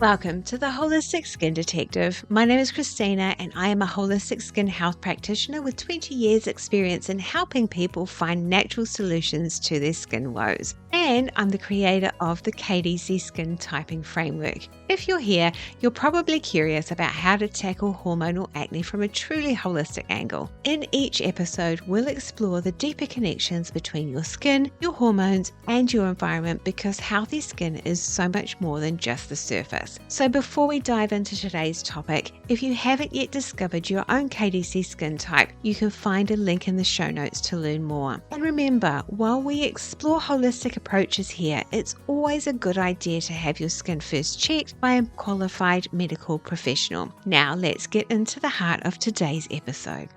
Welcome to the Holistic Skin Detective. My name is Christina and I am a holistic skin health practitioner with 20 years experience in helping people find natural solutions to their skin woes. And I'm the creator of the KDC Skin Typing Framework. If you're here, you're probably curious about how to tackle hormonal acne from a truly holistic angle. In each episode, we'll explore the deeper connections between your skin, your hormones, and your environment because healthy skin is so much more than just the surface. So before we dive into today's topic, if you haven't yet discovered your own KDC skin type, you can find a link in the show notes to learn more. And remember, while we explore holistic approaches here, it's always a good idea to have your skin first checked by a qualified medical professional. Now let's get into the heart of today's episode.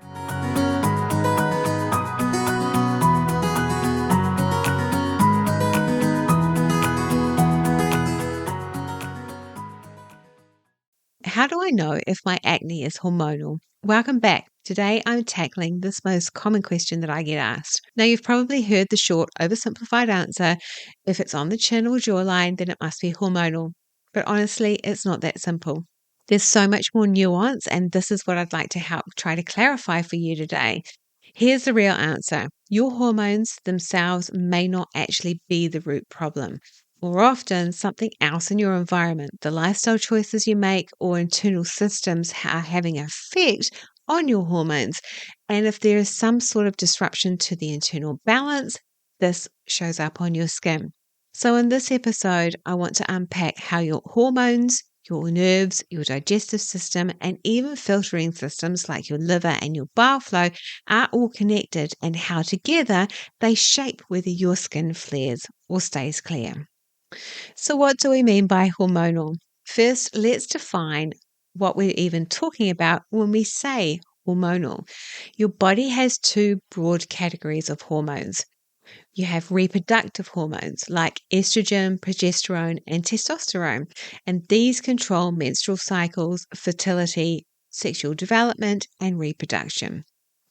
How do I know if my acne is hormonal? Welcome back. Today I'm tackling this most common question that I get asked. Now you've probably heard the short, oversimplified answer. If it's on the chin or jawline, then it must be hormonal. But honestly, it's not that simple. There's so much more nuance, and this is what I'd like to help try to clarify for you today. Here's the real answer. Your hormones themselves may not actually be the root problem. More often, something else in your environment, the lifestyle choices you make, or internal systems are having an effect on your hormones. And if there is some sort of disruption to the internal balance, this shows up on your skin. So in this episode, I want to unpack how your hormones, your nerves, your digestive system, and even filtering systems like your liver and your bile flow are all connected and how together they shape whether your skin flares or stays clear. So what do we mean by hormonal? First, let's define what we're even talking about when we say hormonal. Your body has two broad categories of hormones. You have reproductive hormones like estrogen, progesterone, and testosterone, and these control menstrual cycles, fertility, sexual development, and reproduction.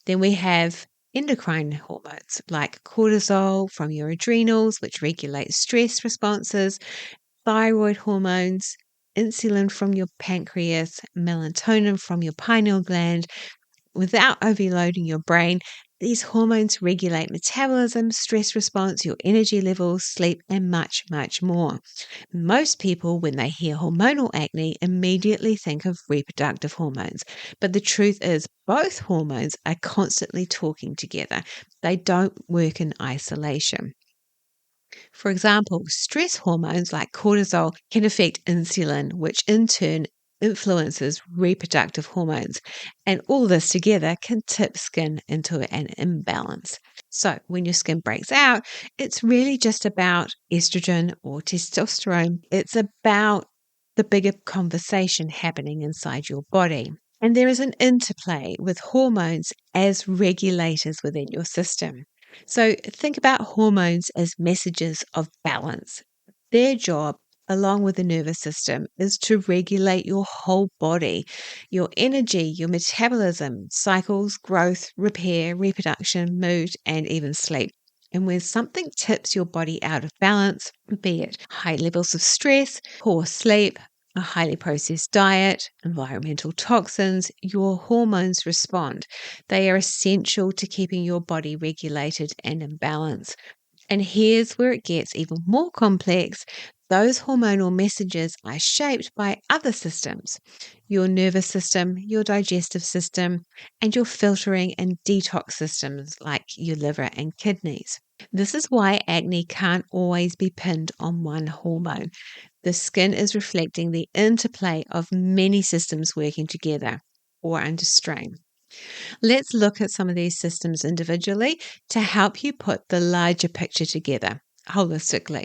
Then we have endocrine hormones like cortisol from your adrenals, which regulates stress responses, thyroid hormones, insulin from your pancreas, melatonin from your pineal gland. Without overloading your brain, these hormones regulate metabolism, stress response, your energy levels, sleep, and much, much more. Most people, when they hear hormonal acne, immediately think of reproductive hormones. But the truth is, both hormones are constantly talking together. They don't work in isolation. For example, stress hormones like cortisol can affect insulin, which in turn influences reproductive hormones. And all this together can tip skin into an imbalance. So when your skin breaks out, it's really just about estrogen or testosterone. It's about the bigger conversation happening inside your body. And there is an interplay with hormones as regulators within your system. So think about hormones as messages of balance. Their job, along with the nervous system, is to regulate your whole body, your energy, your metabolism, cycles, growth, repair, reproduction, mood, and even sleep. And when something tips your body out of balance, be it high levels of stress, poor sleep, a highly processed diet, environmental toxins, your hormones respond. They are essential to keeping your body regulated and in balance. And here's where it gets even more complex. Those hormonal messages are shaped by other systems, your nervous system, your digestive system, and your filtering and detox systems like your liver and kidneys. This is why acne can't always be pinned on one hormone. The skin is reflecting the interplay of many systems working together or under strain. Let's look at some of these systems individually to help you put the larger picture together holistically.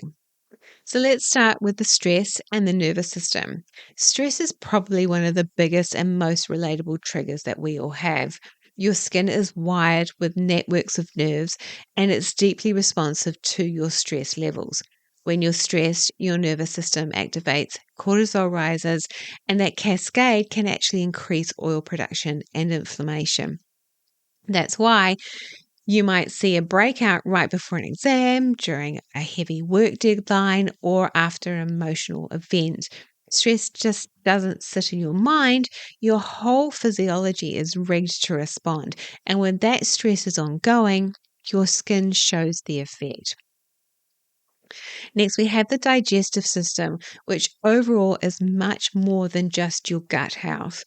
So let's start with the stress and the nervous system. Stress is probably one of the biggest and most relatable triggers that we all have. Your skin is wired with networks of nerves and it's deeply responsive to your stress levels. When you're stressed, your nervous system activates, cortisol rises, and that cascade can actually increase oil production and inflammation. That's why you might see a breakout right before an exam, during a heavy work deadline, or after an emotional event. Stress just doesn't sit in your mind. Your whole physiology is rigged to respond. And when that stress is ongoing, your skin shows the effect. Next, we have the digestive system, which overall is much more than just your gut health.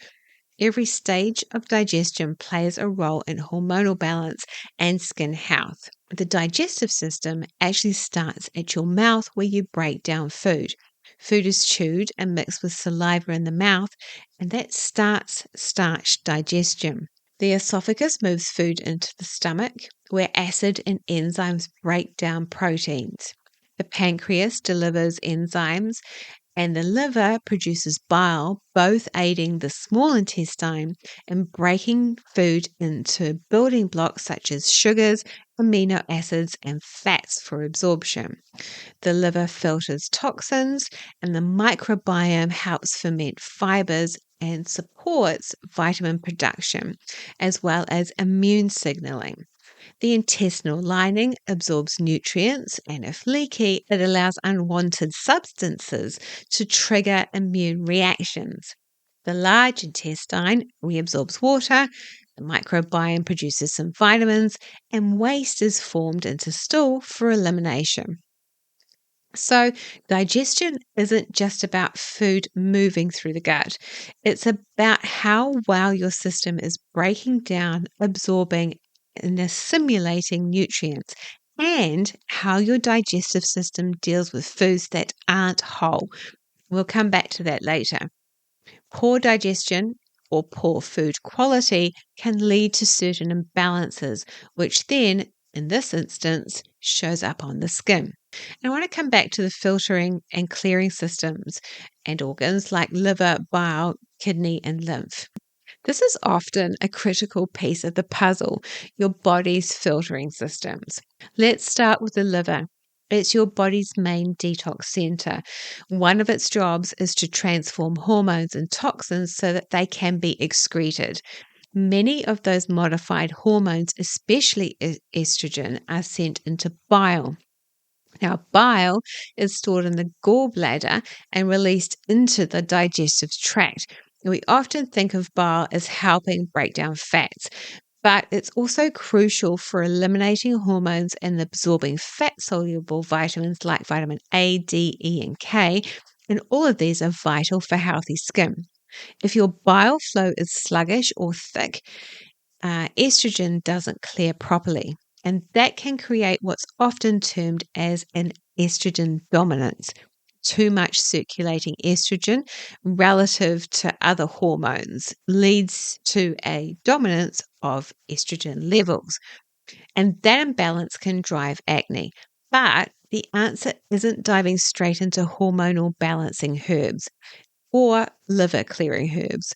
Every stage of digestion plays a role in hormonal balance and skin health. The digestive system actually starts at your mouth where you break down food. Food is chewed and mixed with saliva in the mouth, and that starts starch digestion. The esophagus moves food into the stomach, where acid and enzymes break down proteins. The pancreas delivers enzymes and the liver produces bile, both aiding the small intestine in breaking food into building blocks such as sugars, amino acids, and fats for absorption. The liver filters toxins, and the microbiome helps ferment fibers and supports vitamin production, as well as immune signaling. The intestinal lining absorbs nutrients, and if leaky, it allows unwanted substances to trigger immune reactions. The large intestine reabsorbs water, the microbiome produces some vitamins, and waste is formed into stool for elimination. So, digestion isn't just about food moving through the gut. It's about how well your system is breaking down, absorbing, and assimilating nutrients, and how your digestive system deals with foods that aren't whole. We'll come back to that later. Poor digestion or poor food quality can lead to certain imbalances, which then, in this instance, shows up on the skin. And I want to come back to the filtering and clearing systems and organs like liver, bile, kidney, and lymph. This is often a critical piece of the puzzle, your body's filtering systems. Let's start with the liver. It's your body's main detox center. One of its jobs is to transform hormones and toxins so that they can be excreted. Many of those modified hormones, especially estrogen, are sent into bile. Now, bile is stored in the gallbladder and released into the digestive tract. We often think of bile as helping break down fats, but it's also crucial for eliminating hormones and absorbing fat soluble vitamins like vitamin A, D, E, and K. And all of these are vital for healthy skin. If your bile flow is sluggish or thick, estrogen doesn't clear properly. And that can create what's often termed as an estrogen dominance. Too much circulating estrogen relative to other hormones leads to a dominance of estrogen levels. And that imbalance can drive acne. But the answer isn't diving straight into hormonal balancing herbs or liver clearing herbs.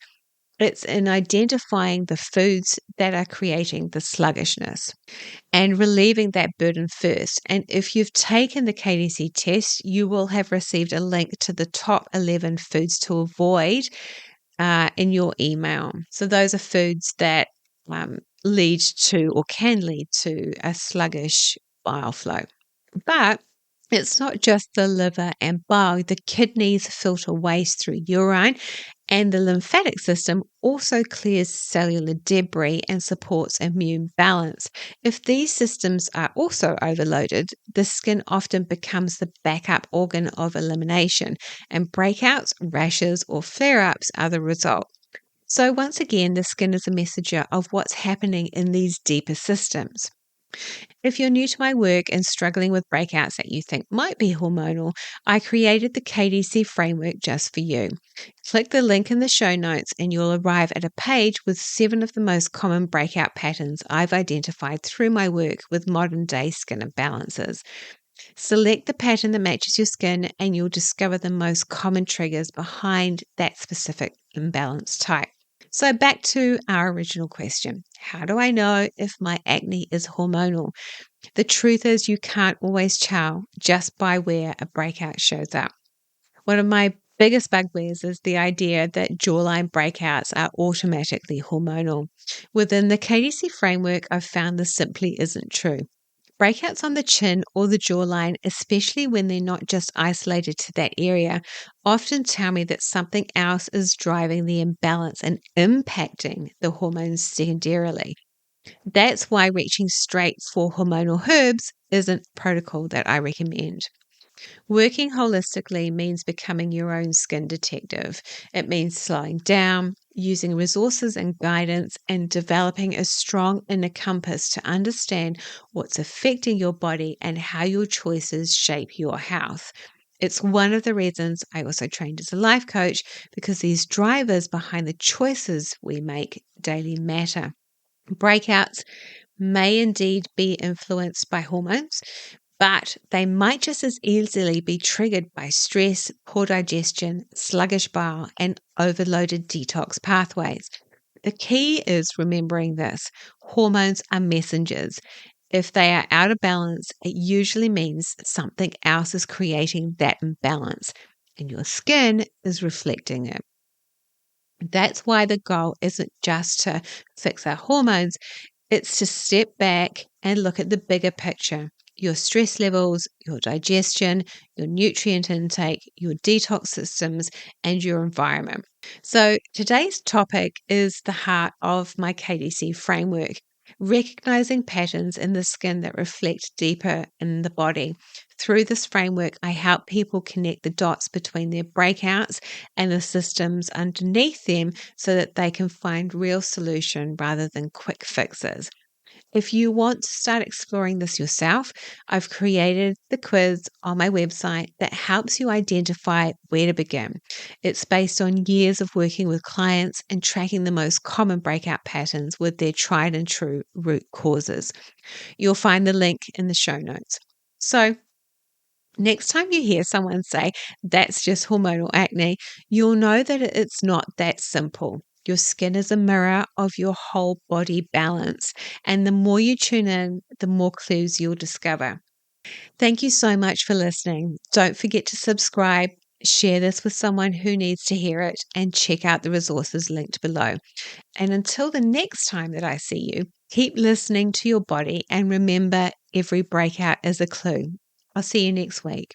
It's in identifying the foods that are creating the sluggishness and relieving that burden first. And if you've taken the KDC test, you will have received a link to the top 11 foods to avoid in your email. So those are foods that lead to or can lead to a sluggish bile flow. But it's not just the liver and bile. The kidneys filter waste through urine, and the lymphatic system also clears cellular debris and supports immune balance. If these systems are also overloaded, the skin often becomes the backup organ of elimination, and breakouts, rashes, or flare ups are the result. So, once again, the skin is a messenger of what's happening in these deeper systems. If you're new to my work and struggling with breakouts that you think might be hormonal, I created the KDC framework just for you. Click the link in the show notes and you'll arrive at a page with 7 of the most common breakout patterns I've identified through my work with modern day skin imbalances. Select the pattern that matches your skin and you'll discover the most common triggers behind that specific imbalance type. So back to our original question. How do I know if my acne is hormonal? The truth is you can't always tell just by where a breakout shows up. One of my biggest bugbears is the idea that jawline breakouts are automatically hormonal. Within the KDC framework, I've found this simply isn't true. Breakouts on the chin or the jawline, especially when they're not just isolated to that area, often tell me that something else is driving the imbalance and impacting the hormones secondarily. That's why reaching straight for hormonal herbs isn't protocol that I recommend. Working holistically means becoming your own skin detective. It means slowing down, using resources and guidance, and developing a strong inner compass to understand what's affecting your body and how your choices shape your health. It's one of the reasons I also trained as a life coach, because these drivers behind the choices we make daily matter. Breakouts may indeed be influenced by hormones, but they might just as easily be triggered by stress, poor digestion, sluggish bowel, and overloaded detox pathways. The key is remembering this: hormones are messengers. If they are out of balance, it usually means something else is creating that imbalance, and your skin is reflecting it. That's why the goal isn't just to fix our hormones, it's to step back and look at the bigger picture: your stress levels, your digestion, your nutrient intake, your detox systems, and your environment. So, today's topic is the heart of my KDC framework: recognizing patterns in the skin that reflect deeper in the body. Through this framework, I help people connect the dots between their breakouts and the systems underneath them so that they can find real solution rather than quick fixes. If you want to start exploring this yourself, I've created the quiz on my website that helps you identify where to begin. It's based on years of working with clients and tracking the most common breakout patterns with their tried and true root causes. You'll find the link in the show notes. So, next time you hear someone say, "That's just hormonal acne," you'll know that it's not that simple. Your skin is a mirror of your whole body balance. And the more you tune in, the more clues you'll discover. Thank you so much for listening. Don't forget to subscribe, share this with someone who needs to hear it, and check out the resources linked below. And until the next time that I see you, keep listening to your body and remember, every breakout is a clue. I'll see you next week.